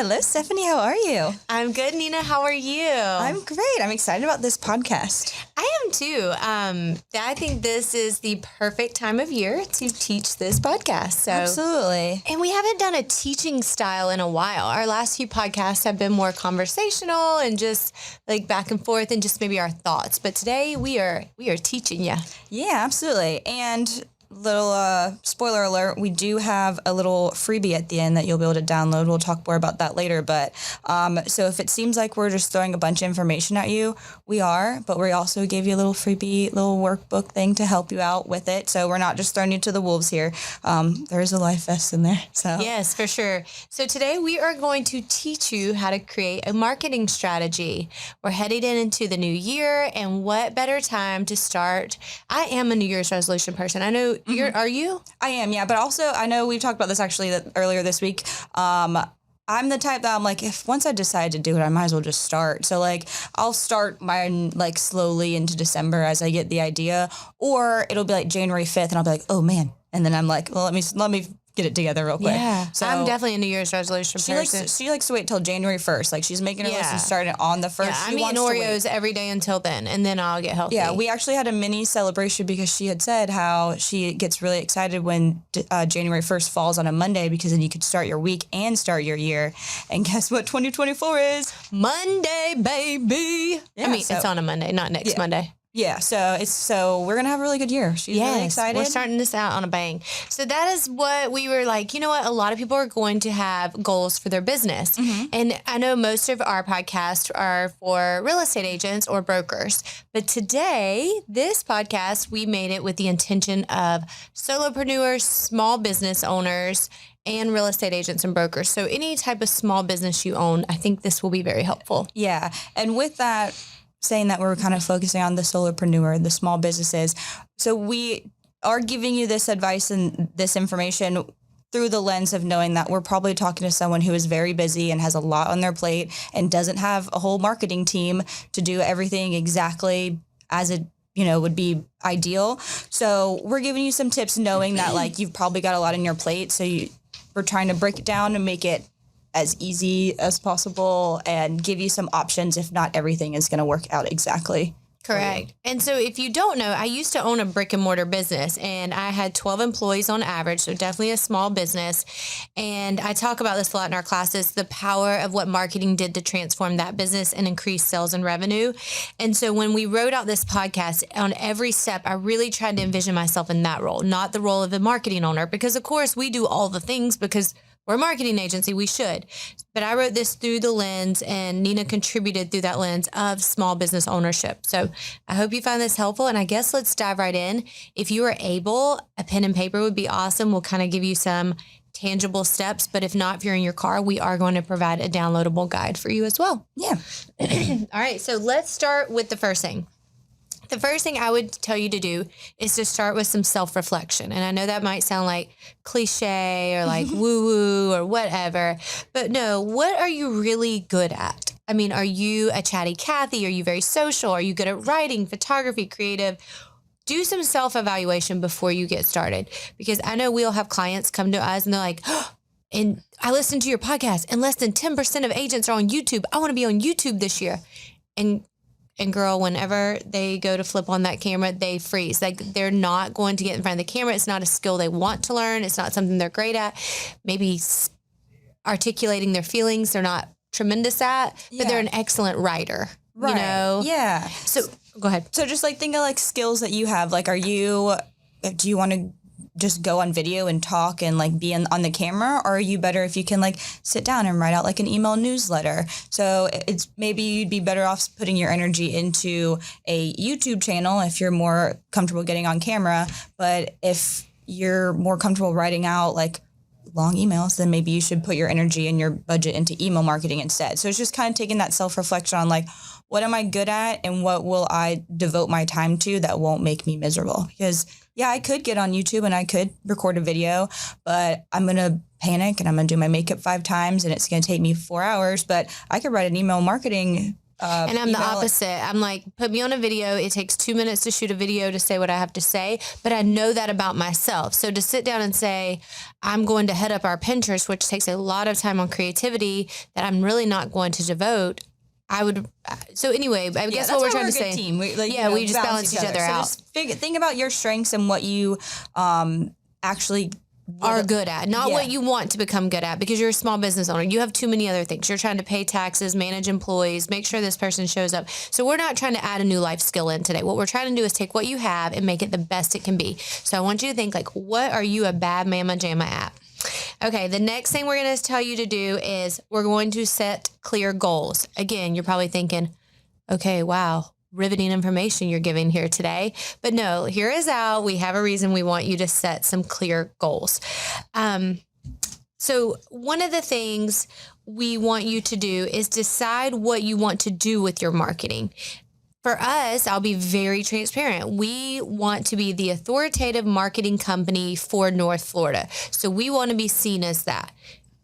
Hello, Stephanie. How are you? I'm good, Nina. How are you? I'm great. I'm excited about this podcast. I am too. I think this is the perfect time of year to teach this podcast. So Absolutely. And we haven't done a teaching style in a while. Our last few podcasts have been more conversational and just like back and forth and just maybe our thoughts. But today we are teaching you. Yeah, absolutely. And little spoiler alert, we do have a little freebie at the end that you'll be able to download. We'll talk more about that later. But so if it seems like we're just throwing a bunch of information at you, we are. But we also gave you a little freebie, little workbook thing to help you out with it. So we're not just throwing you to the wolves here. There is a life vest in there. So yes, for sure. So today we are going to teach you how to create a marketing strategy. We're headed into the new year, and what better time to start? I am a New Year's resolution person. I know are you? I am, yeah. But also, I know we've talked about this actually earlier this week. I'm the type that I'm like, if once I decide to do it, I might as well just start. So like, I'll start mine like slowly into December as I get the idea, or it'll be like January 5th and I'll be like, oh man. And then I'm like, well, let me get it together real quick. Yeah, so I'm definitely a New Year's resolution person. She likes to wait till January 1st. Like she's making her list and starting it on the 1st. Yeah, I'm eating Oreos every day until then, and then I'll get healthy. Yeah, we actually had a mini celebration because she had said how she gets really excited when January 1st falls on a Monday because then you could start your week and start your year. And guess what 2024 is? Monday, baby. Yeah, I mean, it's on a Monday, not next Monday. Yeah, so we're going to have a really good year. She's really excited. We're starting this out on a bang. So that is what we were like, you know what? A lot of people are going to have goals for their business. Mm-hmm. And I know most of our podcasts are for real estate agents or brokers. But today, this podcast, we made it with the intention of solopreneurs, small business owners, and real estate agents and brokers. So any type of small business you own, I think this will be very helpful. Yeah. And with that, saying that we're kind of focusing on the solopreneur, the small businesses. So we are giving you this advice and this information through the lens of knowing that we're probably talking to someone who is very busy and has a lot on their plate and doesn't have a whole marketing team to do everything exactly as it would be ideal. So we're giving you some tips knowing that like you've probably got a lot on your plate. So we're trying to break it down and make it as easy as possible and give you some options if not everything is going to work out exactly. Correct. And so if you don't know, I used to own a brick and mortar business and I had 12 employees on average. So definitely a small business. And I talk about this a lot in our classes, the power of what marketing did to transform that business and increase sales and revenue. And so when we wrote out this podcast on every step, I really tried to envision myself in that role, not the role of a marketing owner, because of course we do all the things because we're a marketing agency, we should. But I wrote this through the lens and Nina contributed through that lens of small business ownership. So I hope you find this helpful. And I guess let's dive right in. If you are able, a pen and paper would be awesome. We'll kind of give you some tangible steps. But if not, if you're in your car, we are going to provide a downloadable guide for you as well. Yeah. All right. So let's start with the first thing. The first thing I would tell you to do is to start with some self-reflection. And I know that might sound like cliche or like woo-woo or whatever, but no, what are you really good at? I mean, are you a chatty Cathy? Are you very social? Are you good at writing, photography, creative? Do some self-evaluation before you get started, because I know we'll have clients come to us and they're like, oh, and I listened to your podcast and less than 10% of agents are on YouTube. I want to be on YouTube this year. And girl, whenever they go to flip on that camera, they freeze. Like they're not going to get in front of the camera. It's not a skill they want to learn. It's not something they're great at. Maybe articulating their feelings, they're not tremendous at, but they're an excellent writer. Right. You know? Yeah. So go ahead. So just like think of like skills that you have. Like, do you want to just go on video and talk and like be on the camera, or are you better if you can like sit down and write out like an email newsletter? So it's maybe you'd be better off putting your energy into a YouTube channel if you're more comfortable getting on camera. But if you're more comfortable writing out like long emails, then maybe you should put your energy and your budget into email marketing instead. So it's just kind of taking that self-reflection on like, what am I good at and what will I devote my time to that won't make me miserable? Because yeah, I could get on YouTube and I could record a video, but I'm going to panic and I'm going to do my makeup 5 times and it's going to take me 4 hours. But I could write an email marketing And I'm the email. opposite. I'm like, put me on a video. It takes 2 minutes to shoot a video to say what I have to say, but I know that about myself. So to sit down and say, I'm going to head up our Pinterest, which takes a lot of time on creativity that I'm really not going to devote. I would. So anyway, I guess what we're trying to say. Team. We just balance each other out. So just think about your strengths and what you actually are good at, not what you want to become good at, because you're a small business owner. You have too many other things. You're trying to pay taxes, manage employees, make sure this person shows up. So we're not trying to add a new life skill in today. What we're trying to do is take what you have and make it the best it can be. So I want you to think like, what are you a bad mama jamma at? Okay, the next thing we're going to tell you to do is we're going to set clear goals. Again, you're probably thinking, okay, wow, riveting information you're giving here today. But no, hear us out. We have a reason we want you to set some clear goals. So one of the things we want you to do is decide what you want to do with your marketing. For us, I'll be very transparent. We want to be the authoritative marketing company for North Florida. So we want to be seen as that.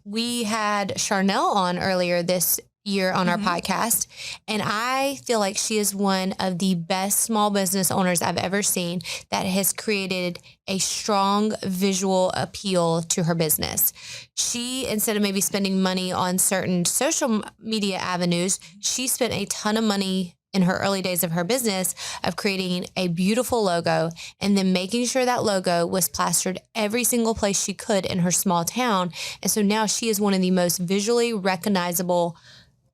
We had Charnel on earlier this year on our podcast, and I feel like she is one of the best small business owners I've ever seen that has created a strong visual appeal to her business. She, instead of maybe spending money on certain social media avenues, she spent a ton of money in her early days of her business of creating a beautiful logo and then making sure that logo was plastered every single place she could in her small town. And so now she is one of the most visually recognizable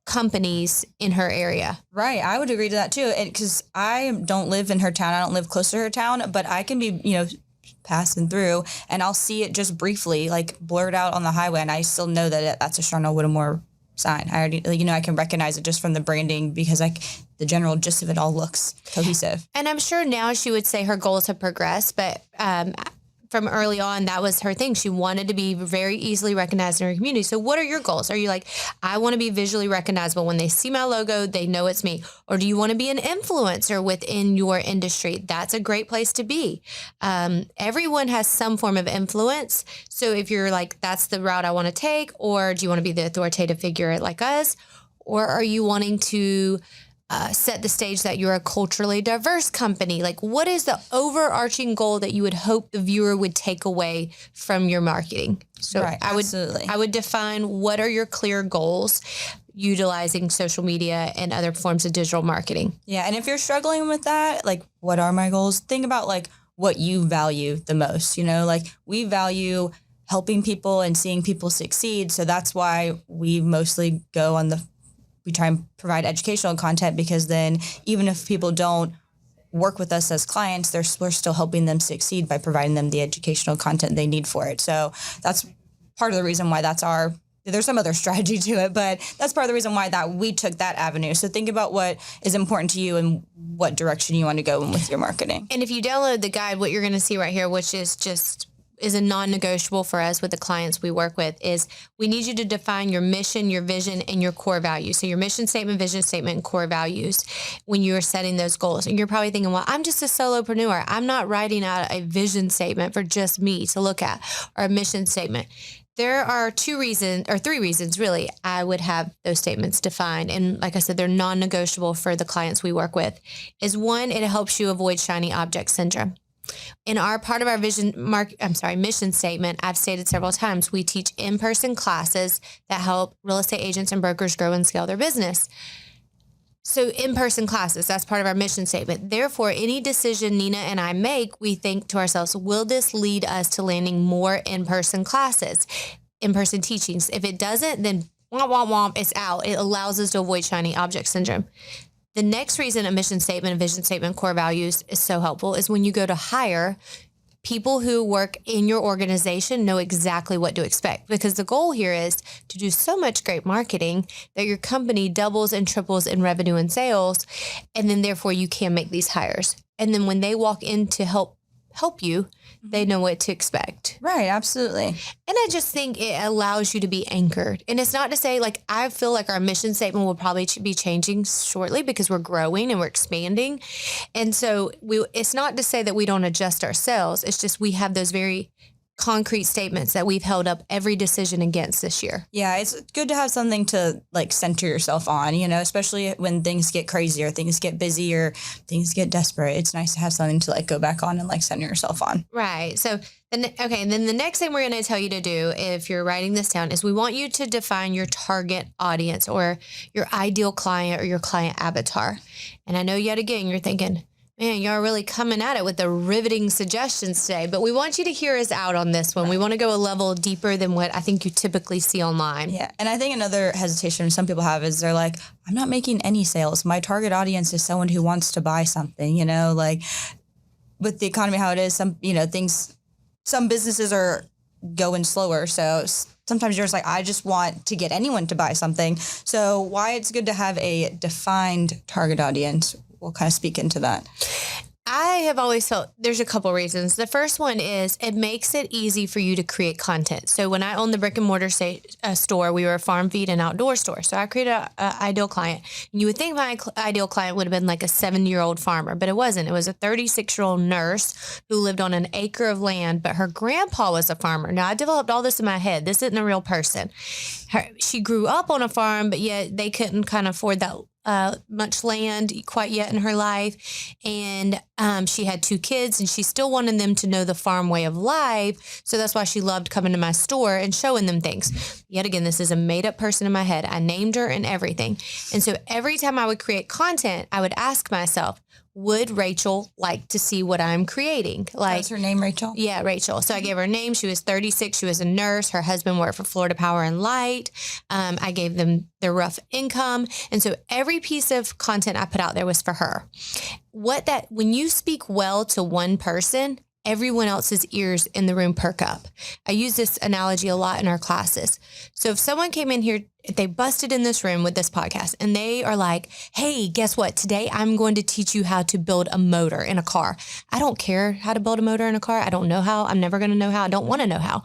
companies in her area. Right. I would agree to that too. And because I don't live in her town, I don't live close to her town, but I can be, passing through and I'll see it just briefly, like blurred out on the highway. And I still know that that's a Charnel Whittemore sign. I already, I can recognize it just from the branding because the general gist of it all looks cohesive. And I'm sure now she would say her goals have progressed, but from early on, that was her thing. She wanted to be very easily recognized in her community. So what are your goals? Are you like, I want to be visually recognizable. When they see my logo, they know it's me. Or do you want to be an influencer within your industry? That's a great place to be. Everyone has some form of influence. So if you're like, that's the route I want to take, or do you want to be the authoritative figure like us? Or are you wanting to set the stage that you're a culturally diverse company? Like, what is the overarching goal that you would hope the viewer would take away from your marketing? So right, I would define what are your clear goals utilizing social media and other forms of digital marketing. Yeah. And if you're struggling with that, like, what are my goals? Think about like what you value the most, like we value helping people and seeing people succeed. So that's why we mostly go on we try and provide educational content, because then even if people don't work with us as clients, we're still helping them succeed by providing them the educational content they need for it. So that's part of the reason why there's some other strategy to it, but that's part of the reason why we took that avenue. So think about what is important to you and what direction you want to go in with your marketing. And if you download the guide, what you're going to see right here, which is a non-negotiable for us with the clients we work with, is we need you to define your mission, your vision, and your core values. So your mission statement, vision statement, and core values when you are setting those goals. And you're probably thinking, well, I'm just a solopreneur. I'm not writing out a vision statement for just me to look at, or a mission statement. There are 3 reasons really I would have those statements defined. And like I said, they're non-negotiable for the clients we work with. Is one, it helps you avoid shiny object syndrome. In our part of our mission statement, I've stated several times, we teach in-person classes that help real estate agents and brokers grow and scale their business. So in-person classes, that's part of our mission statement. Therefore, any decision Nina and I make, we think to ourselves, will this lead us to landing more in-person classes, in-person teachings? If it doesn't, then womp, womp, womp, it's out. It allows us to avoid shiny object syndrome. The next reason a mission statement, a vision statement, core values is so helpful is when you go to hire, people who work in your organization know exactly what to expect, because the goal here is to do so much great marketing that your company doubles and triples in revenue and sales. And then therefore you can make these hires. And then when they walk in to help you, they know what to expect. Right, absolutely. And I just think it allows you to be anchored. And it's not to say, like, I feel like our mission statement will probably be changing shortly because we're growing and we're expanding. And so it's not to say that we don't adjust ourselves. It's just we have those very concrete statements that we've held up every decision against this year. Yeah, it's good to have something to like center yourself on, especially when things get crazy or things get busy or things get desperate. It's nice to have something to like go back on and like center yourself on. Right. So then, okay. And then the next thing we're going to tell you to do, if you're writing this down, is we want you to define your target audience or your ideal client or your client avatar. And I know yet again, you're thinking, man, y'all are really coming at it with the riveting suggestions today, but we want you to hear us out on this one. We want to go a level deeper than what I think you typically see online. Yeah. And I think another hesitation some people have is they're like, I'm not making any sales. My target audience is someone who wants to buy something, like with the economy, how it is, some businesses are going slower. So sometimes you're just like, I just want to get anyone to buy something. So why it's good to have a defined target audience. We'll kind of speak into that. I have always felt there's a couple reasons. The first one is it makes it easy for you to create content. So when I owned the brick and mortar store, we were a farm feed and outdoor store. So I created an ideal client. And you would think my ideal client would have been like a 70-year-old farmer, but it wasn't. It was a 36-year-old nurse who lived on an acre of land, but her grandpa was a farmer. Now I developed all this in my head. This isn't a real person. She grew up on a farm, but yet they couldn't kind of afford that much land quite yet in her life. And she had 2 kids and she still wanted them to know the farm way of life. So that's why she loved coming to my store and showing them things. Yet again, this is a made up person in my head. I named her and everything. And so every time I would create content, I would ask myself, would Rachel like to see what I'm creating? Like, what's her name, Rachel? Yeah, Rachel. So I gave her a name. She was 36. She was a nurse. Her husband worked for Florida Power and Light. I gave them their rough income. And so every piece of content I put out there was for her. When you speak well to one person, everyone else's ears in the room perk up. I use this analogy a lot in our classes. So if someone came in here, if they busted in this room with this podcast and they are like, hey, guess what? Today I'm going to teach you how to build a motor in a car. I don't care how to build a motor in a car. I don't know how. I'm never going to know how. I don't want to know how.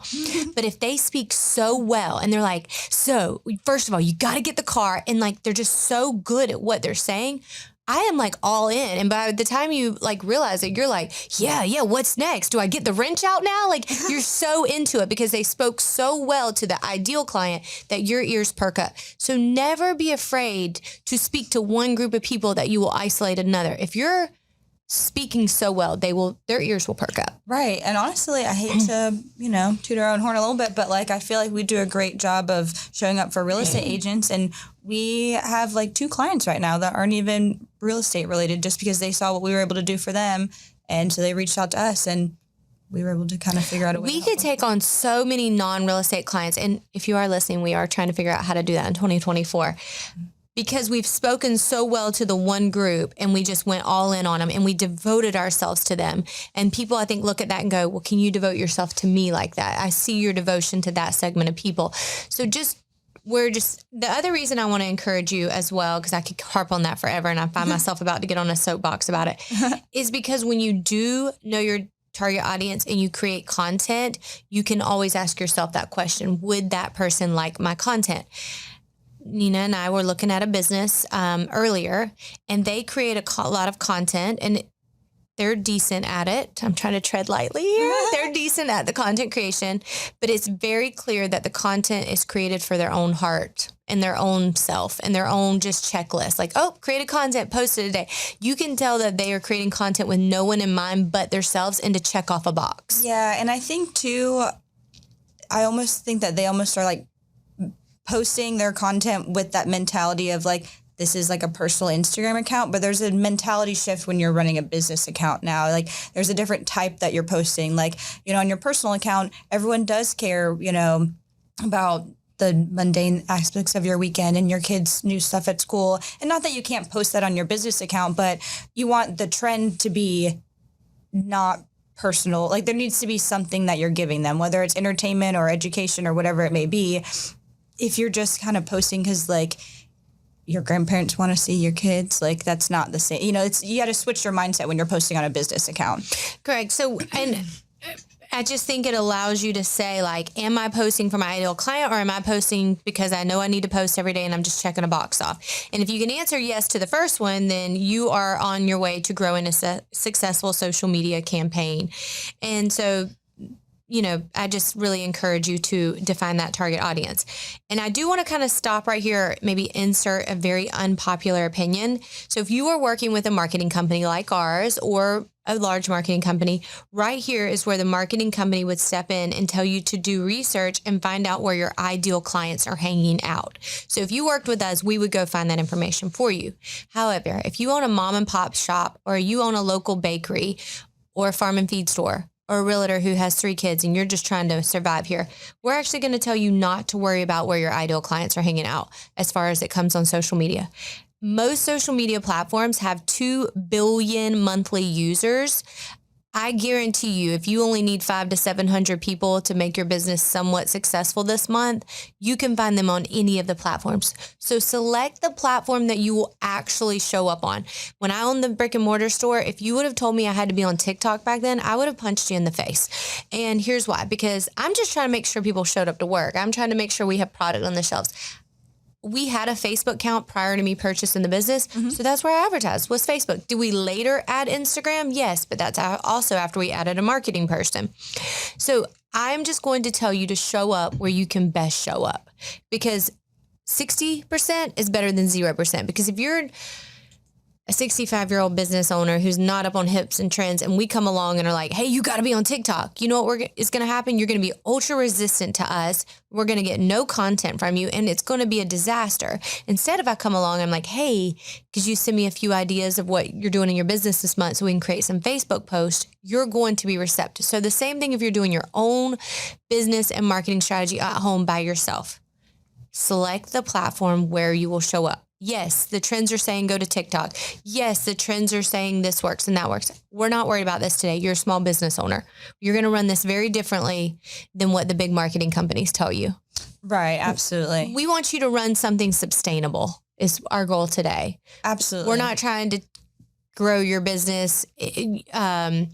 But if they speak so well and they're like, so first of all, you got to get the car, and like, they're just so good at what they're saying, I am like all in. And by the time you like realize it, you're like, yeah, what's next? Do I get the wrench out now? Like, you're so into it because they spoke so well to the ideal client that your ears perk up. So never be afraid to speak to one group of people that you will isolate another. If you're speaking so well, their ears will perk up. Right. And honestly, I hate to, toot our own horn a little bit, but like, I feel like we do a great job of showing up for real estate agents. And we have like 2 clients right now that aren't even real estate related, just because they saw what we were able to do for them. And so they reached out to us and we were able to kind of figure out a way. We could take on so many non-real estate clients. And if you are listening, we are trying to figure out how to do that in 2024. Because we've spoken so well to the one group and we just went all in on them and we devoted ourselves to them. And people, I think, look at that and go, well, can you devote yourself to me like that? I see your devotion to that segment of people. So the other reason I want to encourage you as well, because I could harp on that forever and I find myself about to get on a soapbox about it, is because when you do know your target audience and you create content, you can always ask yourself that question, would that person like my content? Nina and I were looking at a business earlier, and they create a lot of content, and they're decent at it. I'm trying to tread lightly here. They're decent at the content creation, but it's very clear that the content is created for their own heart and their own self and their own just checklist. Like, oh, created content, posted today. You can tell that they are creating content with no one in mind but themselves and to check off a box. Yeah, and I think too, I almost think that they almost are like posting their content with that mentality of like, this is like a personal Instagram account, but there's a mentality shift when you're running a business account now. Like, there's a different type that you're posting. Like, on your personal account, everyone does care, about the mundane aspects of your weekend and your kids' new stuff at school. And not that you can't post that on your business account, but you want the trend to be not personal. Like, there needs to be something that you're giving them, whether it's entertainment or education or whatever it may be. If you're just kind of posting because like your grandparents want to see your kids, like that's not the same. You got to switch your mindset when you're posting on a business account. Correct. So, and I just think it allows you to say like, am I posting for my ideal client or am I posting because I know I need to post every day and I'm just checking a box off? And if you can answer yes to the first one, then you are on your way to growing a successful social media campaign. And so I just really encourage you to define that target audience. And I do want to kind of stop right here, maybe insert a very unpopular opinion. So if you are working with a marketing company like ours or a large marketing company, right here is where the marketing company would step in and tell you to do research and find out where your ideal clients are hanging out. So if you worked with us, we would go find that information for you. However, if you own a mom and pop shop or you own a local bakery or a farm and feed store, or a realtor who has 3 kids and you're just trying to survive here, we're actually going to tell you not to worry about where your ideal clients are hanging out as far as it comes on social media. Most social media platforms have 2 billion monthly users. I guarantee you, if you only need 500 to 700 people to make your business somewhat successful this month, you can find them on any of the platforms. So select the platform that you will actually show up on. When I owned the brick and mortar store, if you would have told me I had to be on TikTok back then, I would have punched you in the face. And here's why, because I'm just trying to make sure people showed up to work. I'm trying to make sure we have product on the shelves. We had a Facebook account prior to me purchasing the business. So that's where I advertised, was Facebook. Did we later add Instagram? Yes, but that's also after we added a marketing person. So I'm just going to tell you to show up where you can best show up, because 60% is better than 0%. Because if you're a 65-year-old business owner who's not up on hips and trends, and we come along and are like, hey, you got to be on TikTok. You know what is going to happen? You're going to be ultra resistant to us. We're going to get no content from you, and it's going to be a disaster. Instead, if I come along, I'm like, hey, could you send me a few ideas of what you're doing in your business this month so we can create some Facebook posts? You're going to be receptive. So the same thing if you're doing your own business and marketing strategy at home by yourself. Select the platform where you will show up. Yes, the trends are saying go to TikTok. Yes, the trends are saying this works and that works. We're not worried about this today. You're a small business owner. You're going to run this very differently than what the big marketing companies tell you. Right, absolutely. We want you to run something sustainable is our goal today. Absolutely. We're not trying to grow your business, $1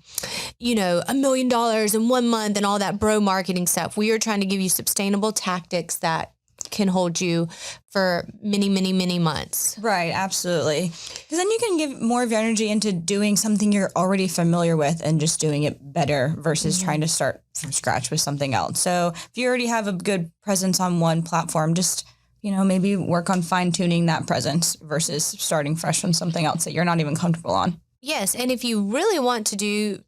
million in 1 month and all that bro marketing stuff. We are trying to give you sustainable tactics that can hold you for many, many, many months. Right, absolutely. Because then you can give more of your energy into doing something you're already familiar with and just doing it better versus trying to start from scratch with something else. So if you already have a good presence on one platform, just, maybe work on fine tuning that presence versus starting fresh on something else that you're not even comfortable on. Yes. And if you really want to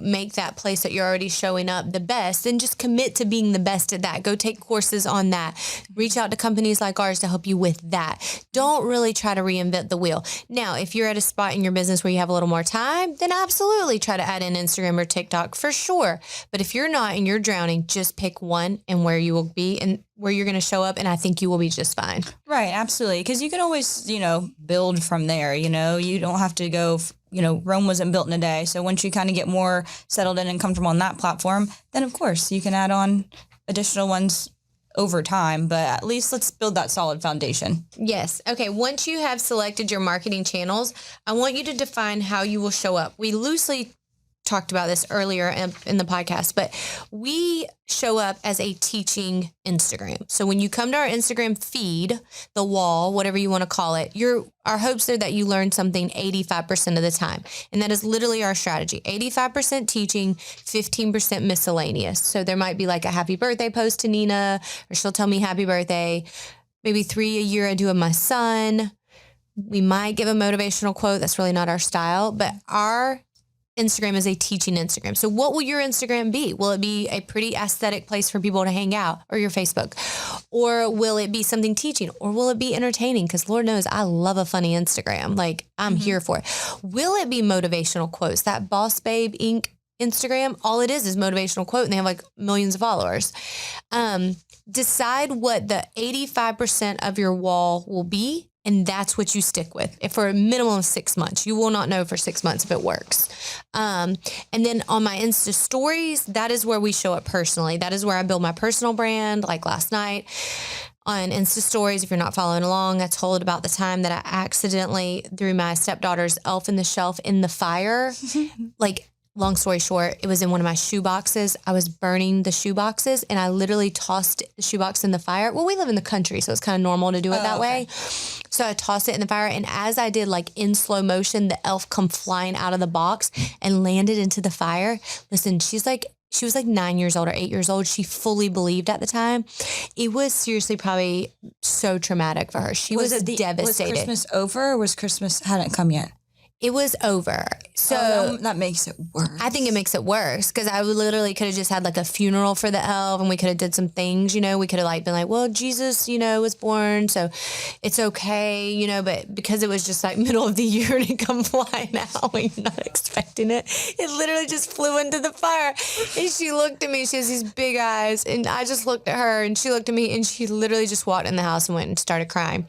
make that place that you're already showing up the best, then just commit to being the best at that. Go take courses on that. Reach out to companies like ours to help you with that. Don't really try to reinvent the wheel. Now, if you're at a spot in your business where you have a little more time, then absolutely try to add in Instagram or TikTok for sure. But if you're not and you're drowning, just pick one and where you will be and where you're going to show up. And I think you will be just fine. Right. Absolutely. Because you can always, build from there. You don't have to go, Rome wasn't built in a day. So once you kind of get more settled in and comfortable on that platform, then of course you can add on additional ones over time. But at least let's build that solid foundation. Yes. Okay. Once you have selected your marketing channels, I want you to define how you will show up. We loosely talked about this earlier in the podcast, but we show up as a teaching Instagram. So when you come to our Instagram feed, the wall, whatever you want to call it, our hopes are that you learn something 85% of the time. And that is literally our strategy. 85% teaching, 15% miscellaneous. So there might be like a happy birthday post to Nina, or she'll tell me happy birthday. Maybe 3 a year I do of my son. We might give a motivational quote. That's really not our style, but our Instagram is a teaching Instagram. So what will your Instagram be? Will it be a pretty aesthetic place for people to hang out, or your Facebook? Or will it be something teaching? Or will it be entertaining? Because Lord knows I love a funny Instagram. Like I'm here for it. Will it be motivational quotes? That Boss Babe Inc. Instagram, all it is motivational quote, and they have like millions of followers. Decide what the 85% of your wall will be. And that's what you stick with for a minimum of 6 months. You will not know for 6 months if it works. And then on my Insta stories, that is where we show up personally. That is where I build my personal brand. Like last night on Insta stories, if you're not following along, I told about the time that I accidentally threw my stepdaughter's Elf in the Shelf in the fire. Like long story short, it was in one of my shoe boxes. I was burning the shoe boxes and I literally tossed the shoebox in the fire. Well, we live in the country, so it's kind of normal to do it that way. So I tossed it in the fire. And as I did, like in slow motion, the elf come flying out of the box and landed into the fire. Listen, she was like 9 years old or 8 years old. She fully believed at the time. It was seriously probably so traumatic for her. She was devastated. Was Christmas over or was Christmas hadn't come yet? It was over. So that makes it worse. I think it makes it worse because I literally could have just had like a funeral for the elf and we could have did some things, you know, we could have like been like, well, Jesus, you know, was born. So it's okay, you know, but because it was just like middle of the year and it come flying out, we're not expecting it. It literally just flew into the fire and she looked at me, she has these big eyes and I just looked at her and she looked at me and she literally just walked in the house and went and started crying.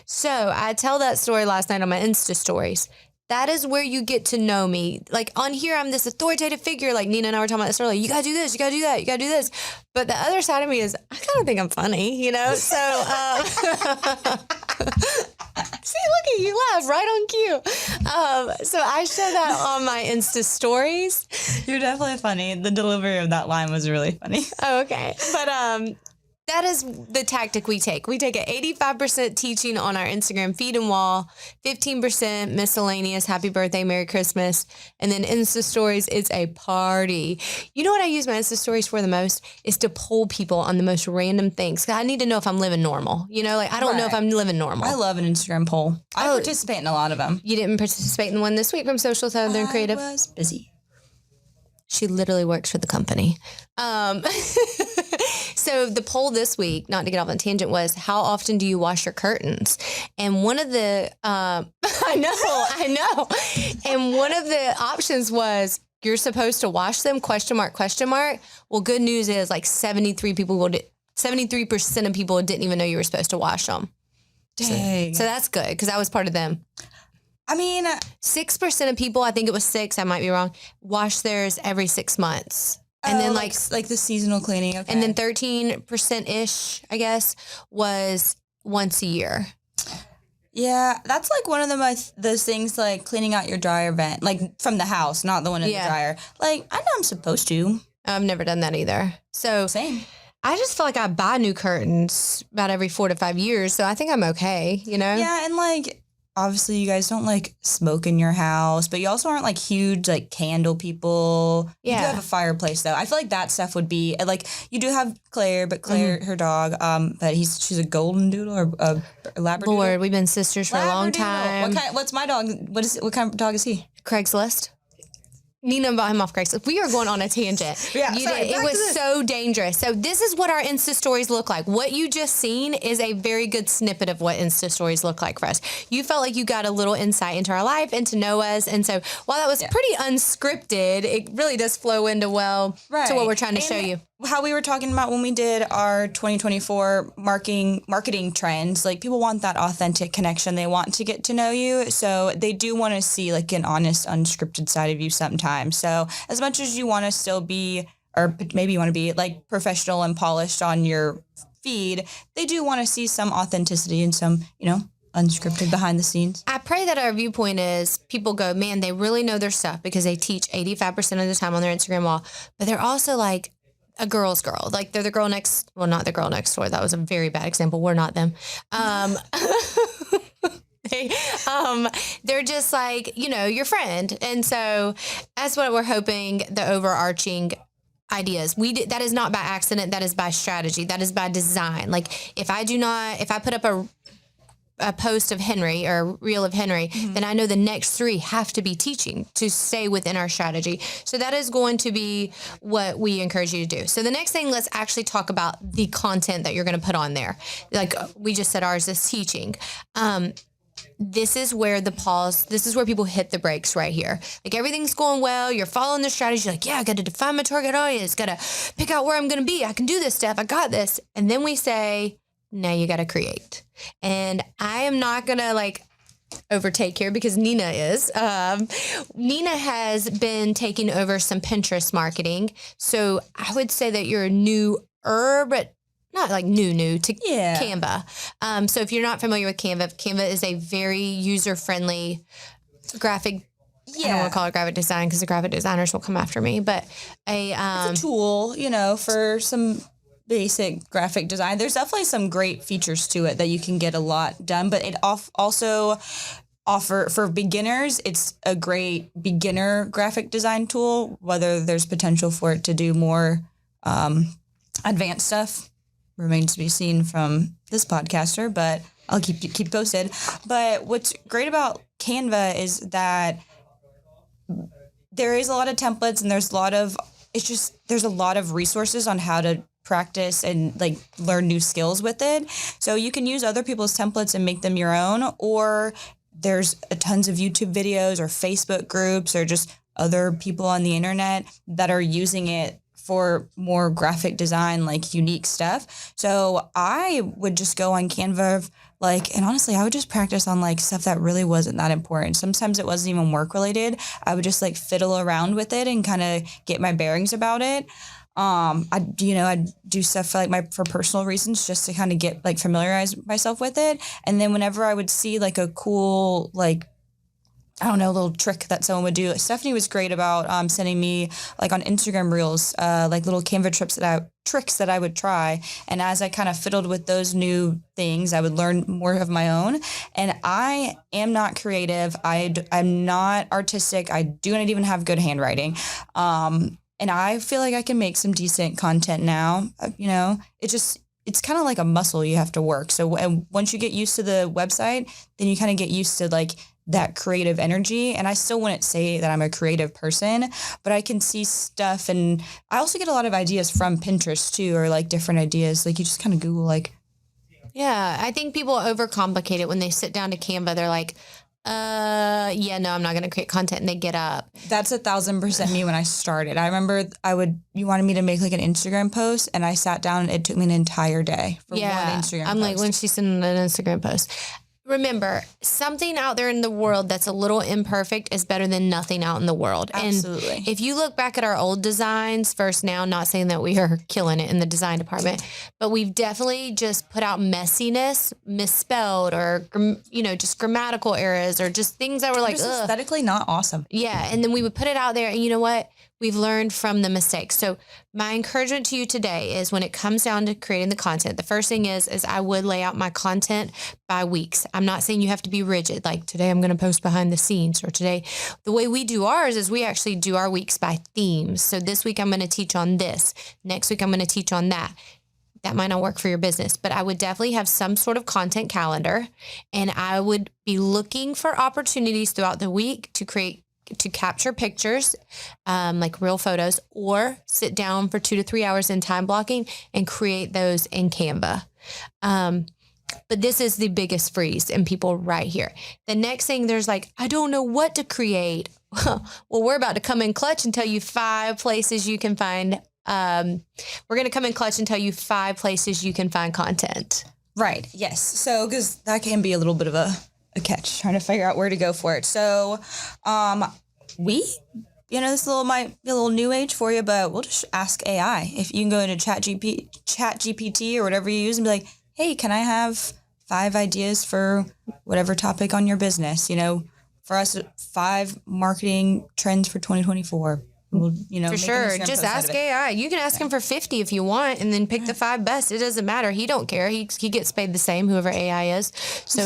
So I tell that story last night on my Insta stories. That is where you get to know me. Like on here, I'm this authoritative figure. Like Nina and I were talking about this earlier. You gotta do this, you gotta do that, you gotta do this. But the other side of me is, I kind of think I'm funny, you know? So, see, look at you laugh right on cue. So I share that on my Insta stories. You're definitely funny. The delivery of that line was really funny. Oh, okay. But that is the tactic we take. We take an 85% teaching on our Instagram feed and wall, 15% miscellaneous, happy birthday, Merry Christmas, and then Insta stories, it's a party. You know what I use my Insta stories for the most is to poll people on the most random things. I need to know if I'm living normal. You know, like I don't know if I'm living normal. I love an Instagram poll. I participate in a lot of them. You didn't participate in one this week from Social Southern Creative? I was busy. She literally works for the company. So the poll this week, not to get off on a tangent, was how often do you wash your curtains? And one of the, I know. And one of the options was you're supposed to wash them, question mark. Well, good news is like 73% of people didn't even know you were supposed to wash them. Dang. So that's good because I was part of them. I mean, 6% of people, I think it was 6, I might be wrong, wash theirs every 6 months. And then like the seasonal cleaning. Okay. And then 13%-ish, I guess, was once a year. Yeah, that's like one of those things like cleaning out your dryer vent, like from the house, not the one in the dryer. Like, I know I'm supposed to. I've never done that either. So same. I just feel like I buy new curtains about every 4 to 5 years. So I think I'm okay, you know? Yeah, and like, obviously you guys don't like smoke in your house, but you also aren't like huge like candle people. Yeah. You do have a fireplace though. I feel like that stuff would be like, you do have Claire, but Claire, her dog, but she's a golden doodle or a Labradoodle. Lord, we've been sisters for a long time. What's my dog? What kind of dog is he? Craigslist. Nina bought him off Craigslist. We are going on a tangent. Yeah, it was so dangerous. So this is what our Insta stories look like. What you just seen is a very good snippet of what Insta stories look like for us. You felt like you got a little insight into our life and to know us. And so while that was pretty unscripted, it really does flow into to what we're trying to show you. How we were talking about when we did our 2024 marketing trends, like people want that authentic connection. They want to get to know you. So they do want to see like an honest, unscripted side of you sometimes. So as much as you want to still be, or maybe you want to be like professional and polished on your feed, they do want to see some authenticity and some, unscripted behind the scenes. I pray that our viewpoint is people go, man, they really know their stuff because they teach 85% of the time on their Instagram wall, but they're also like a girl's girl. Like they're the girl next, well, not the girl next door. That was a very bad example. We're not them. They're just like, your friend. And so that's what we're hoping the overarching ideas. That is not by accident. That is by strategy. That is by design. Like if I put up a post of Henry or a reel of Henry, then I know the next 3 have to be teaching to stay within our strategy. So that is going to be what we encourage you to do. So the next thing, let's actually talk about the content that you're going to put on there. Like we just said, ours is teaching. This is where this is where people hit the brakes right here. Like everything's going well. You're following the strategy. You're like, yeah, I got to define my target audience. Got to pick out where I'm going to be. I can do this stuff. I got this. And then we say, now you got to create. And I am not going to overtake here because Nina is. Nina has been taking over some Pinterest marketing. So I would say that you're newer, but not like new to Canva. So if you're not familiar with Canva is a very user-friendly graphic I don't want to call it graphic design because the graphic designers will come after me, but it's a tool, for some basic graphic design. There's definitely some great features to it that you can get a lot done, but it also for beginners, it's a great beginner graphic design tool. Whether there's potential for it to do more advanced stuff remains to be seen from this podcaster, but I'll keep posted. But what's great about Canva is that there is a lot of templates and there's a lot of resources on how to practice and like learn new skills with it. So you can use other people's templates and make them your own, or there's tons of YouTube videos or Facebook groups or just other people on the internet that are using it for more graphic design, like unique stuff. So I would just go on Canva, and honestly, I would just practice on like stuff that really wasn't that important. Sometimes it wasn't even work related. I would just like fiddle around with it and kind of get my bearings about it. I'd do stuff for personal reasons just to kind of get like familiarize myself with it. And then whenever I would see like a cool, little trick that someone would do. Stephanie was great about sending me like on Instagram Reels, like little Canva tricks that I would try. And as I kind of fiddled with those new things, I would learn more of my own. And I am not creative. I'm not artistic. I do not even have good handwriting. And I feel like I can make some decent content now. It's kind of like a muscle you have to work. So once you get used to the website, then you kind of get used to like that creative energy. And I still wouldn't say that I'm a creative person, but I can see stuff. And I also get a lot of ideas from Pinterest too, or like different ideas. Like you just kind of Google like. Yeah, I think people overcomplicate it when they sit down to Canva. They're like, I'm not going to create content, and they get up. That's 1,000% me when I started. I remember you wanted me to make like an Instagram post, and I sat down and it took me an entire day for one Instagram post. I'm like, when she's sending an Instagram post. Remember, something out there in the world that's a little imperfect is better than nothing out in the world. Absolutely. And if you look back at our old designs first now, not saying that we are killing it in the design department, but we've definitely just put out messiness, misspelled, or, just grammatical errors or just things that were like, just aesthetically not awesome. Yeah. And then we would put it out there, and you know what? We've learned from the mistakes. So my encouragement to you today is when it comes down to creating the content, the first thing is I would lay out my content by weeks. I'm not saying you have to be rigid. Like today I'm going to post behind the scenes, or today. The way we do ours is we actually do our weeks by themes. So this week I'm going to teach on this. Next week I'm going to teach on that. That might not work for your business, but I would definitely have some sort of content calendar, and I would be looking for opportunities throughout the week to capture pictures, like real photos, or sit down for 2 to 3 hours in time blocking and create those in Canva. But this is the biggest freeze in people right here. The next thing, there's like, I don't know what to create. Well, we're about to come in clutch and tell you 5 places you can find. We're going to come in clutch and tell you 5 places you can find content. Right. Yes. So, because that can be a little bit of a catch, trying to figure out where to go for it. So, this might be a little new age for you, but we'll just ask AI. If you can go into Chat GPT or whatever you use and be like, hey, can I have 5 ideas for whatever topic on your business? For us, 5 marketing trends for 2024. We'll, for sure. Just ask AI. You can ask him for 50 if you want, and then pick the 5 best. It doesn't matter. He don't care. He gets paid the same, whoever AI is. So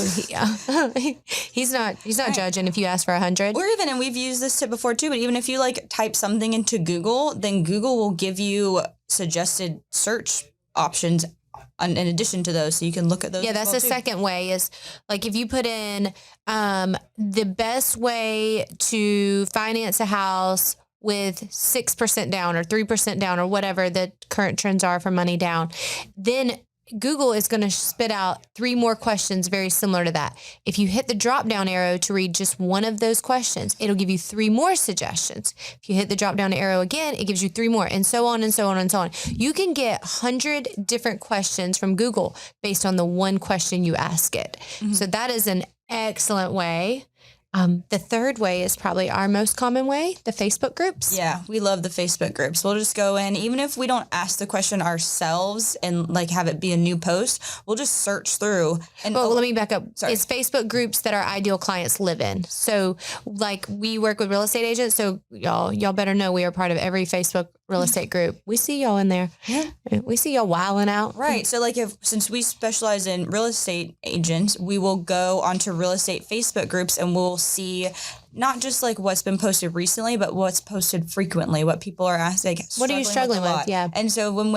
he's not judging if you ask for 100. Or even, and we've used this tip before too, but even if you like type something into Google, then Google will give you suggested search options in addition to those, so you can look at those. Yeah, that's the second way is like if you put in the best way to finance a house with 6% down or 3% down or whatever the current trends are for money down, then Google is going to spit out 3 more questions very similar to that. If you hit the drop down arrow to read just one of those questions, it'll give you 3 more suggestions. If you hit the drop down arrow again, it gives you 3 more, and so on and so on and so on. You can get 100 different questions from Google based on the one question you ask it. Mm-hmm. So that is an excellent way The third way is probably our most common way, the Facebook groups. Yeah, we love the Facebook groups. We'll just go in, even if we don't ask the question ourselves and like have it be a new post, we'll just search through. And Well, let me back up. Sorry. It's Facebook groups that our ideal clients live in. So like we work with real estate agents. So y'all better know we are part of every Facebook real estate group. We see y'all in there. Yeah. We see y'all wilding out. Right. So like since we specialize in real estate agents, we will go onto real estate Facebook groups and we'll see not just like what's been posted recently, but what's posted frequently, what people are asking. Like, What are you struggling a with? lot. Yeah. And so when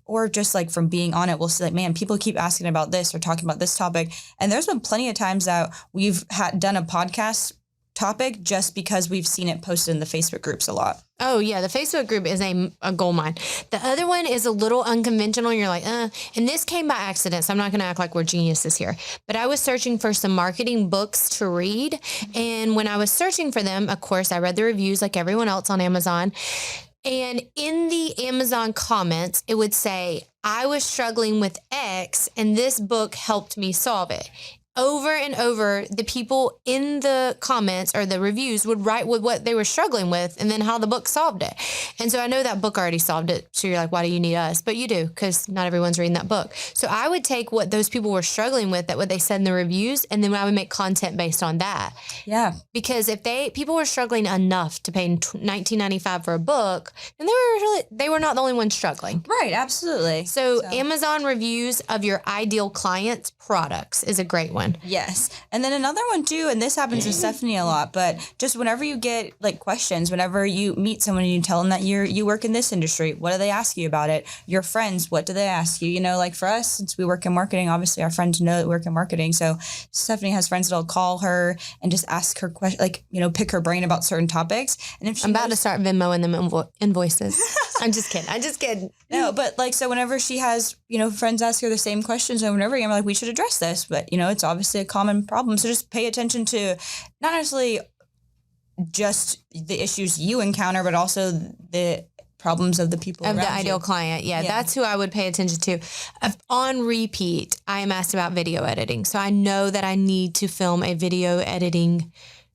or just like from being on it, we'll see like, man, people keep asking about this or talking about this topic. And there's been plenty of times that we've done a podcast topic just because we've seen it posted in the Facebook groups a lot. Oh, yeah. The Facebook group is a gold mine. The other one is a little unconventional. And you're like, and this came by accident. So I'm not going to act like we're geniuses here. But I was searching for some marketing books to read. And when I was searching for them, of course, I read the reviews like everyone else on Amazon. And in the Amazon comments, it would say, I was struggling with X and this book helped me solve it. Over and over, the people in the comments or the reviews would write with what they were struggling with and then how the book solved it. And so I know that book already solved it. So you're like, why do you need us? But you do, because not everyone's reading that book. So I would take what those people were struggling with, that what they said in the reviews, and then I would make content based on that. Yeah. Because if people were struggling enough to pay $19.95 for a book, then they were not the only ones struggling. Right. Absolutely. So Amazon reviews of your ideal clients' products is a great one. Yes. And then another one too, and this happens with Stephanie a lot, but just whenever you get like questions, whenever you meet someone and you tell them that you work in this industry, what do they ask you about it? Your friends, what do they ask you? You know, like for us, since we work in marketing, obviously our friends know that we work in marketing. So Stephanie has friends that'll call her and just ask her questions, like, you know, pick her brain about certain topics. And if I'm about to start Venmoing them invoices. I'm just kidding. No, but like, so whenever she has, you know, friends ask her the same questions over and over again, we're like, we should address this, but you know, it's obviously a common problem. So just pay attention to not necessarily just the issues you encounter, but also the problems of the people of around the ideal you. client. Yeah, that's who I would pay attention to. On repeat, I am asked about video editing. So I know that I need to film a video editing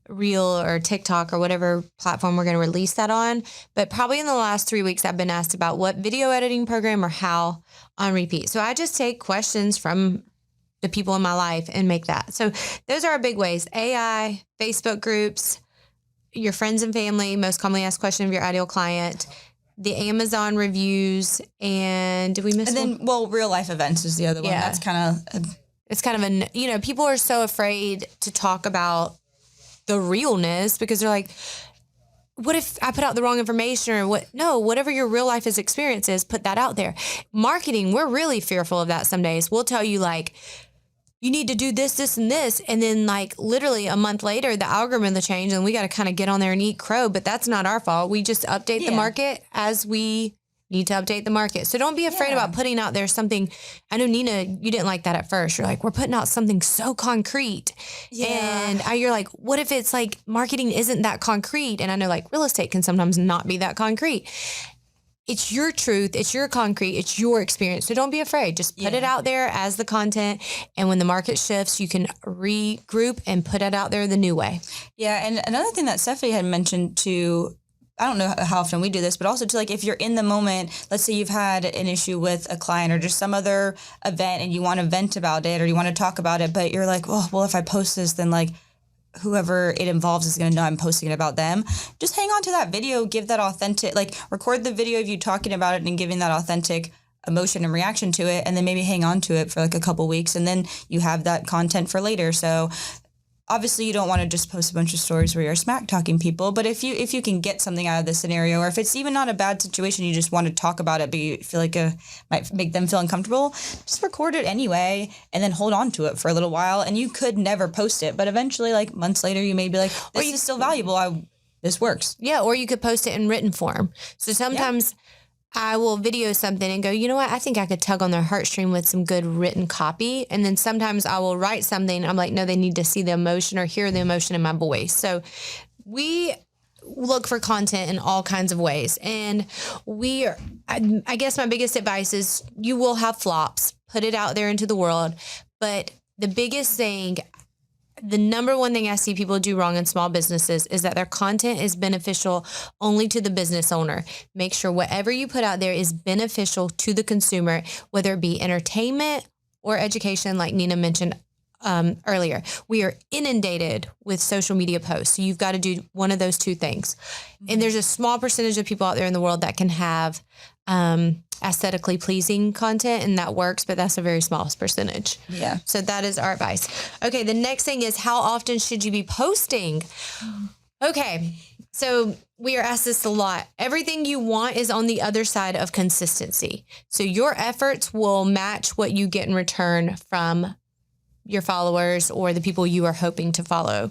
reel or TikTok or whatever platform we're going to release that on. But probably in the last 3 weeks, I've been asked about what video editing program or how on repeat. So I just take questions from the people in my life and make that. So those are our big ways: AI, Facebook groups, your friends and family, most commonly asked question of your ideal client, the Amazon reviews, and did we miss one? And then, real life events is the other one. Yeah. That's kind of... It's kind of people are so afraid to talk about the realness because they're like, what if I put out the wrong information or what? No, whatever your real life experience is, put that out there. Marketing, we're really fearful of that some days. We'll tell you like, you need to do this, this, and this. And then like literally a month later, the algorithm will change and we got to kind of get on there and eat crow, but that's not our fault. We just update the market as we need to update the market. So don't be afraid about putting out there something. I know, Nina, you didn't like that at first. You're like, we're putting out something so concrete. Yeah. And you're like, what if it's like marketing isn't that concrete? And I know like real estate can sometimes not be that concrete. It's your truth. It's your concrete. It's your experience. So don't be afraid. Just put it out there as the content. And when the market shifts, you can regroup and put it out there the new way. Yeah. And another thing that Stephanie had mentioned too, I don't know how often we do this, but also to like, if you're in the moment, let's say you've had an issue with a client or just some other event and you want to vent about it or you want to talk about it, but you're like, oh, well, if I post this, then like whoever it involves is going to know I'm posting it about them. Just hang on to that video, give that authentic, like record the video of you talking about it and giving that authentic emotion and reaction to it. And then maybe hang on to it for like a couple weeks and then you have that content for later. So obviously you don't want to just post a bunch of stories where you're smack talking people, but if you can get something out of the scenario, or if it's even not a bad situation, you just want to talk about it, but you feel like it might make them feel uncomfortable, just record it anyway and then hold on to it for a little while. And you could never post it, but eventually like months later, you may be like, this is still valuable. This works. Yeah. Or you could post it in written form. So sometimes I will video something and go, you know what? I think I could tug on their heartstring with some good written copy. And then sometimes I will write something. I'm like, no, they need to see the emotion or hear the emotion in my voice. So we look for content in all kinds of ways. And I guess my biggest advice is you will have flops, put it out there into the world. But the biggest thing the number one thing I see people do wrong in small businesses is that their content is beneficial only to the business owner. Make sure whatever you put out there is beneficial to the consumer, whether it be entertainment or education, like Nina mentioned earlier. We are inundated with social media posts. So you've got to do one of those two things. And there's a small percentage of people out there in the world that can have aesthetically pleasing content, and that works, but that's a very small percentage. Yeah. So that is our advice. Okay. The next thing is, how often should you be posting? Okay. So we are asked this a lot. Everything you want is on the other side of consistency. So your efforts will match what you get in return from your followers or the people you are hoping to follow.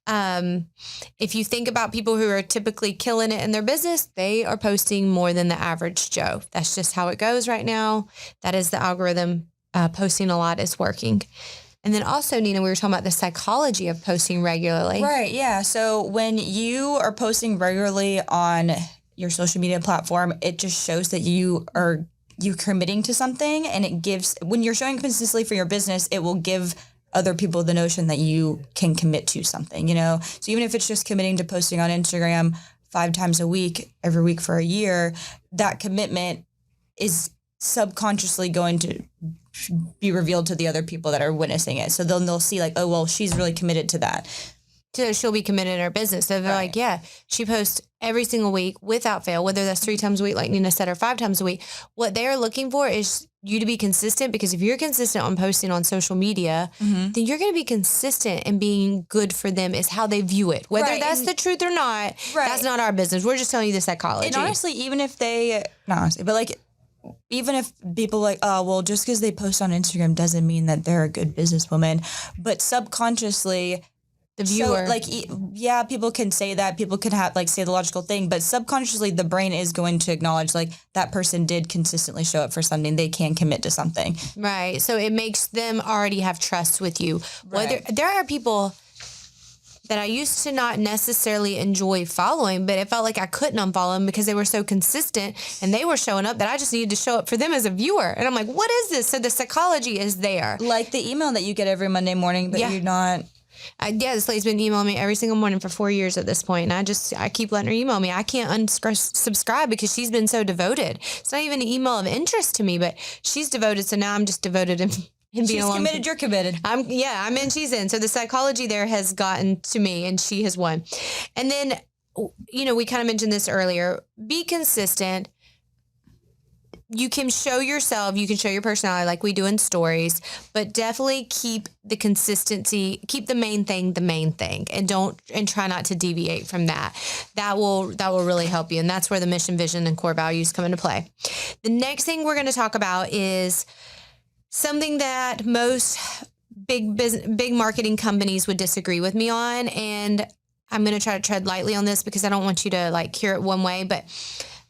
If you think about people who are typically killing it in their business, they are posting more than the average Joe. That's just how it goes right now. That is the algorithm. Posting a lot is working. And then also, Nina, we were talking about the psychology of posting regularly. Right. Yeah. So when you are posting regularly on your social media platform, it just shows that you're committing to something, and it gives, when you're showing consistently for your business, it will give other people the notion that you can commit to something, So even if it's just committing to posting on Instagram 5 times a week, every week for a year, that commitment is subconsciously going to be revealed to the other people that are witnessing it. So they'll see like, oh, well, she's really committed to that. So she'll be committed in her business. So they're like, yeah, she posts every single week without fail, whether that's 3 times a week, like Nina said, or 5 times a week. What they're looking for is you to be consistent, because if you're consistent on posting on social media, then you're going to be consistent, and being good for them is how they view it. Whether that's the truth or not, that's not our business. We're just telling you the psychology. And honestly, even if even if people like, oh, well, just because they post on Instagram doesn't mean that they're a good businesswoman, but subconsciously, the viewer. So, people can say that. People can have say the logical thing, but subconsciously the brain is going to acknowledge that person did consistently show up for something. They can commit to something. Right. So it makes them already have trust with you. Right. There are people that I used to not necessarily enjoy following, but it felt like I couldn't unfollow them because they were so consistent and they were showing up that I just needed to show up for them as a viewer. And I'm like, what is this? So the psychology is there. Like the email that you get every Monday morning, but you're not... This lady's been emailing me every single morning for 4 years at this point, and I keep letting her email me. I can't unsubscribe because she's been so devoted. It's not even an email of interest to me, but she's devoted, so now I'm just devoted in being she's alone. Committed, you're committed. I'm in, she's in. So the psychology there has gotten to me, and she has won. And then, we kind of mentioned this earlier. Be consistent. You can show yourself, you can show your personality like we do in stories, but definitely keep the consistency, keep the main thing, and try not to deviate from that. That will really help you. And that's where the mission, vision, and core values come into play. The next thing we're going to talk about is something that most big marketing companies would disagree with me on. And I'm going to try to tread lightly on this because I don't want you to hear it one way, but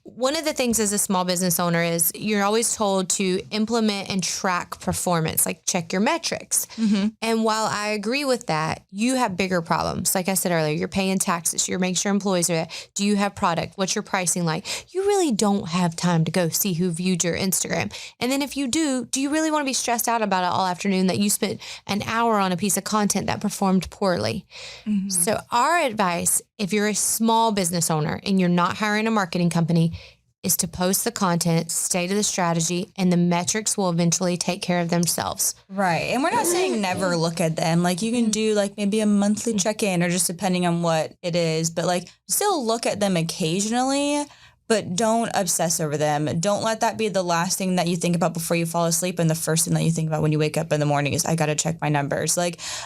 one of the things as a small business owner is you're always told to implement and track performance, check your metrics. Mm-hmm. And while I agree with that, you have bigger problems. Like I said earlier, you're paying taxes, you're making sure employees are there. Do you have product? What's your pricing like? You really don't have time to go see who viewed your Instagram. And then if you do you really want to be stressed out about it all afternoon that you spent an hour on a piece of content that performed poorly? Mm-hmm. So our advice, if you're a small business owner and you're not hiring a marketing company, is to post the content, stay to the strategy, and the metrics will eventually take care of themselves. Right. And we're not saying never look at them. You can do maybe a monthly check-in, or just depending on what it is, but still look at them occasionally, but don't obsess over them. Don't let that be the last thing that you think about before you fall asleep. And the first thing that you think about when you wake up in the morning is, I got to check my numbers.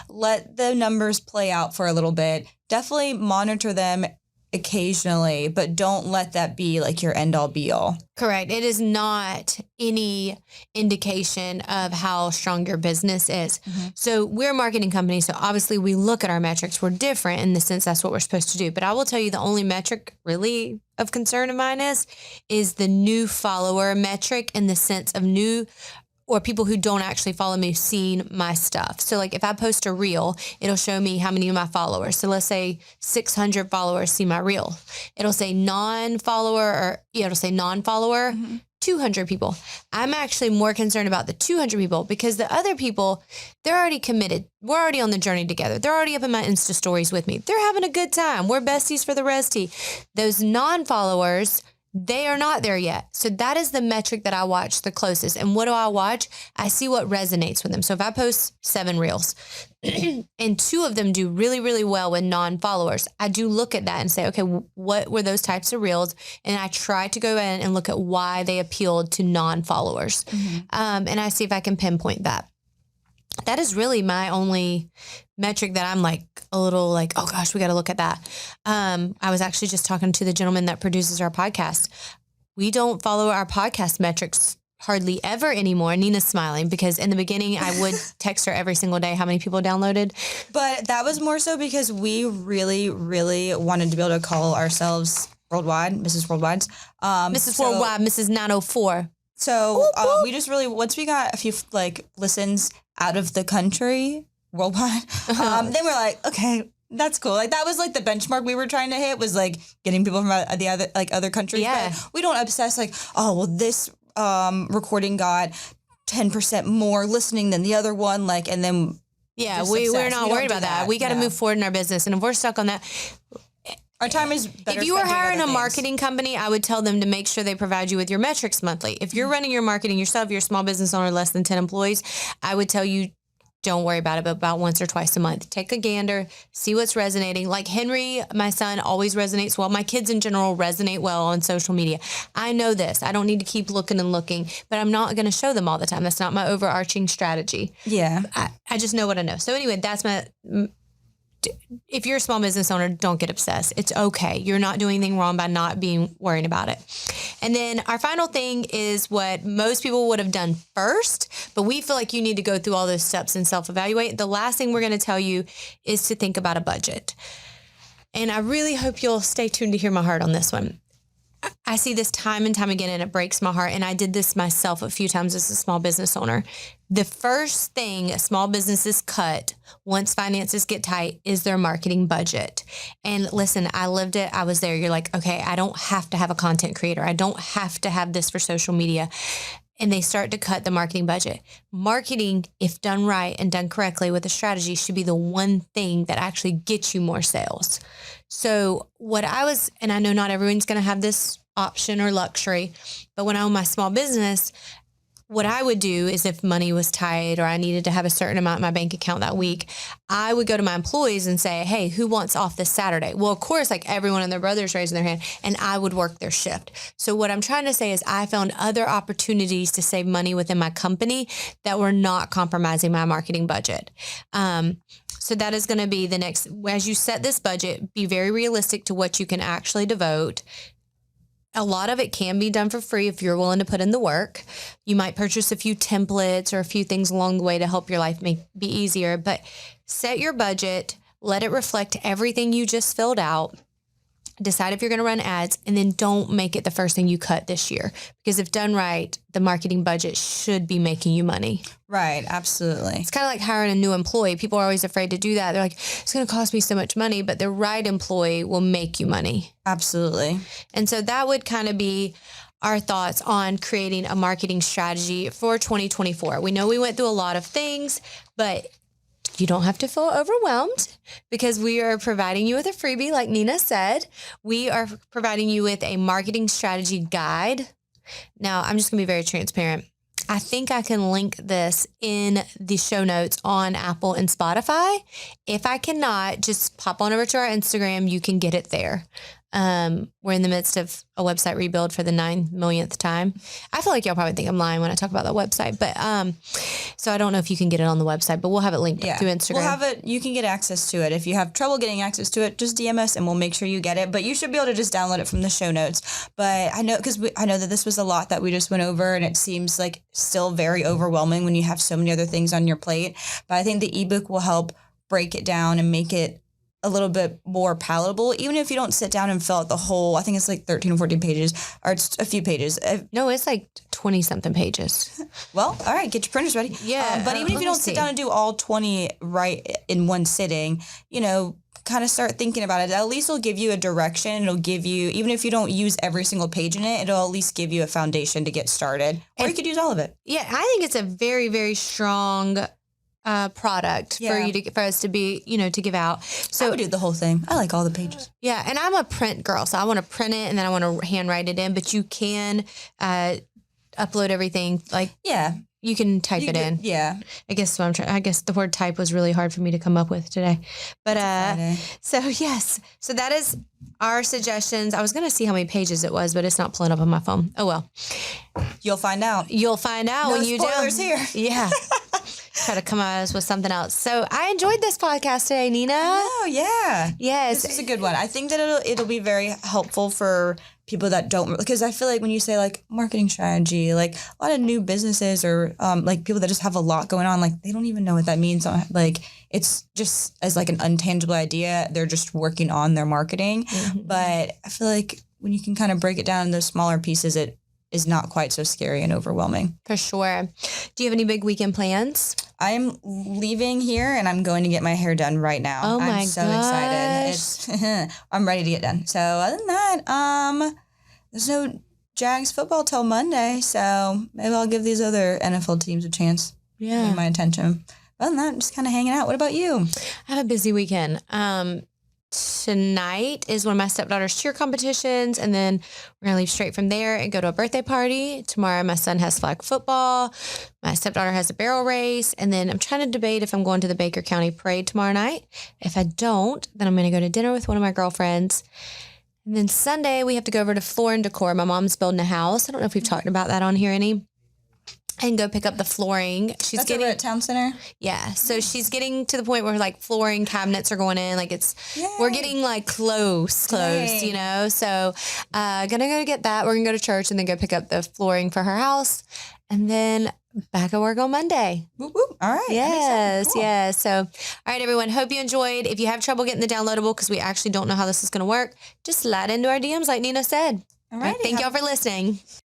Let the numbers play out for a little bit. Definitely monitor them occasionally, but don't let that be your end all be all. Correct. It is not any indication of how strong your business is. Mm-hmm. So we're a marketing company. So obviously we look at our metrics. We're different in the sense that's what we're supposed to do. But I will tell you, the only metric really of concern of mine is the new follower metric, in the sense of new or people who don't actually follow me seeing my stuff. So if I post a reel, it'll show me how many of my followers. So let's say 600 followers see my reel. It'll say non-follower, mm-hmm. 200 people. I'm actually more concerned about the 200 people because the other people, they're already committed. We're already on the journey together. They're already up in my Insta stories with me. They're having a good time. We're besties for the Resty. Those non-followers, they are not there yet. So that is the metric that I watch the closest. And what do I watch? I see what resonates with them. So if I post 7 reels and 2 of them do really, really well with non-followers, I do look at that and say, okay, what were those types of reels? And I try to go in and look at why they appealed to non-followers. And I see if I can pinpoint that. That is really my only metric that I'm like a little like, oh gosh, we got to look at that. I was actually just talking to the gentleman that produces our podcast. We don't follow our podcast metrics hardly ever anymore. Nina's smiling because in the beginning I would text her every single day how many people downloaded. But that was more so because we really, really wanted to be able to call ourselves worldwide, Mrs. Worldwides. Mrs. Worldwide, Mrs. 904. So we just really, once we got a few like listens out of the country worldwide, then we're like, okay, that's cool. Like that was like the benchmark we were trying to hit was like getting people from the other countries. Yeah. But we don't obsess like, oh, well, this recording got 10% more listening than the other one. Like, and then we're not worried about that. We got to move forward in our business. And if we're stuck on that, our time is better. If you were hiring a marketing company, I would tell them to make sure they provide you with your metrics monthly. If you're running your marketing yourself, you're a small business owner, less than 10 employees, I would tell you, don't worry about it, but about once or twice a month. Take a gander, see what's resonating. Like Henry, my son, always resonates well. My kids in general resonate well on social media. I know this. I don't need to keep looking and looking, but I'm not going to show them all the time. That's not my overarching strategy. Yeah. I just know what I know. So anyway, that's if you're a small business owner, don't get obsessed. It's okay. You're not doing anything wrong by not being worried about it. And then our final thing is what most people would have done first, but we feel like you need to go through all those steps and self-evaluate. The last thing we're going to tell you is to think about a budget. And I really hope you'll stay tuned to hear my heart on this one. I see this time and time again, and it breaks my heart. And I did this myself a few times as a small business owner. The first thing small businesses cut once finances get tight is their marketing budget. And listen, I lived it. I was there. You're like, okay, I don't have to have a content creator. I don't have to have this for social media. And they start to cut the marketing budget. Marketing, if done right and done correctly with a strategy, should be the one thing that actually gets you more sales. So and I know not everyone's going to have this option or luxury, but when I own my small business, what I would do is if money was tight or I needed to have a certain amount in my bank account that week, I would go to my employees and say, hey, who wants off this Saturday? Well, of course, like everyone and their brothers raising their hand, and I would work their shift. So what I'm trying to say is I found other opportunities to save money within my company that were not compromising my marketing budget. So that is going to be the next, as you set this budget, be very realistic to what you can actually devote. A lot of it can be done for free if you're willing to put in the work. You might purchase a few templates or a few things along the way to help your life be easier, but set your budget, let it reflect everything you just filled out. Decide if you're going to run ads, and then don't make it the first thing you cut this year. Because if done right, the marketing budget should be making you money. Right. Absolutely. It's kind of like hiring a new employee. People are always afraid to do that. They're like, it's going to cost me so much money, but the right employee will make you money. Absolutely. And so that would kind of be our thoughts on creating a marketing strategy for 2024. We know we went through a lot of things, but you don't have to feel overwhelmed because we are providing you with a freebie. Like Nina said, we are providing you with a marketing strategy guide. Now, I'm just going to be very transparent. I think I can link this in the show notes on Apple and Spotify. If I cannot, just pop on over to our Instagram. You can get it there. We're in the midst of a website rebuild for the 9 millionth time. I feel like y'all probably think I'm lying when I talk about that website, but so I don't know if you can get it on the website, but we'll have it linked to Instagram. We'll have it. You can get access to it. If you have trouble getting access to it, just DM us and we'll make sure you get it. But you should be able to just download it from the show notes. But I know I know that this was a lot that we just went over, and it seems like still very overwhelming when you have so many other things on your plate. But I think the ebook will help break it down and make it a little bit more palatable, even if you don't sit down and fill out the whole, I think it's like 13 or 14 pages, or it's a few pages. No, it's like 20 something pages. Well, all right, get your printers ready. Yeah. But even if you don't sit down and do all 20 right in one sitting, kind of start thinking about it. At least it'll give you a direction. It'll give you, even if you don't use every single page in it, it'll at least give you a foundation to get started. Or you could use all of it. Yeah, I think it's a very, very strong product for us to be, to give out. So I would do the whole thing. I like all the pages. Yeah, and I'm a print girl, so I want to print it and then I want to handwrite it in. But you can upload everything. You can type it in. Yeah. I guess the word type was really hard for me to come up with today. But so yes. So that is our suggestions. I was going to see how many pages it was, but it's not pulling up on my phone. Oh well. You'll find out. When you do. No spoilers here. Yeah. Try to come at us with something else. So I enjoyed this podcast today, Nina. Oh yeah. Yes. This is a good one. I think that it'll be very helpful for people that don't, because I feel like when you say like marketing strategy, like a lot of new businesses or like people that just have a lot going on, like they don't even know what that means. Like it's just as like an untangible idea. They're just working on their marketing. Mm-hmm. But I feel like when you can kind of break it down into smaller pieces, it is not quite so scary and overwhelming. For sure. Do you have any big weekend plans? I'm leaving here and I'm going to get my hair done right now. Oh my I'm so excited. I'm ready to get done. So other than that, there's no Jags football till Monday. So maybe I'll give these other NFL teams a chance. Yeah. Give my attention. Other than that, just kind of hanging out. What about you? I have a busy weekend. Tonight is one of my stepdaughter's cheer competitions, and then we're going to leave straight from there and go to a birthday party. Tomorrow, my son has flag football. My stepdaughter has a barrel race, and then I'm trying to debate if I'm going to the Baker County Parade tomorrow night. If I don't, then I'm going to go to dinner with one of my girlfriends. And then Sunday, we have to go over to Floor and Decor. My mom's building a house. I don't know if we've talked about that on here any. And go pick up the flooring. That's over at Town Center? Yeah. So she's getting to the point where like flooring cabinets are going in. Like we're getting like close, you know? So gonna go get that. We're gonna go to church and then go pick up the flooring for her house. And then back at work on Monday. Whoop, whoop. All right. Yes. Cool. Yes. So, all right, everyone. Hope you enjoyed. If you have trouble getting the downloadable, because we actually don't know how this is going to work, just slide into our DMs like Nina said. All right. Thank y'all for listening.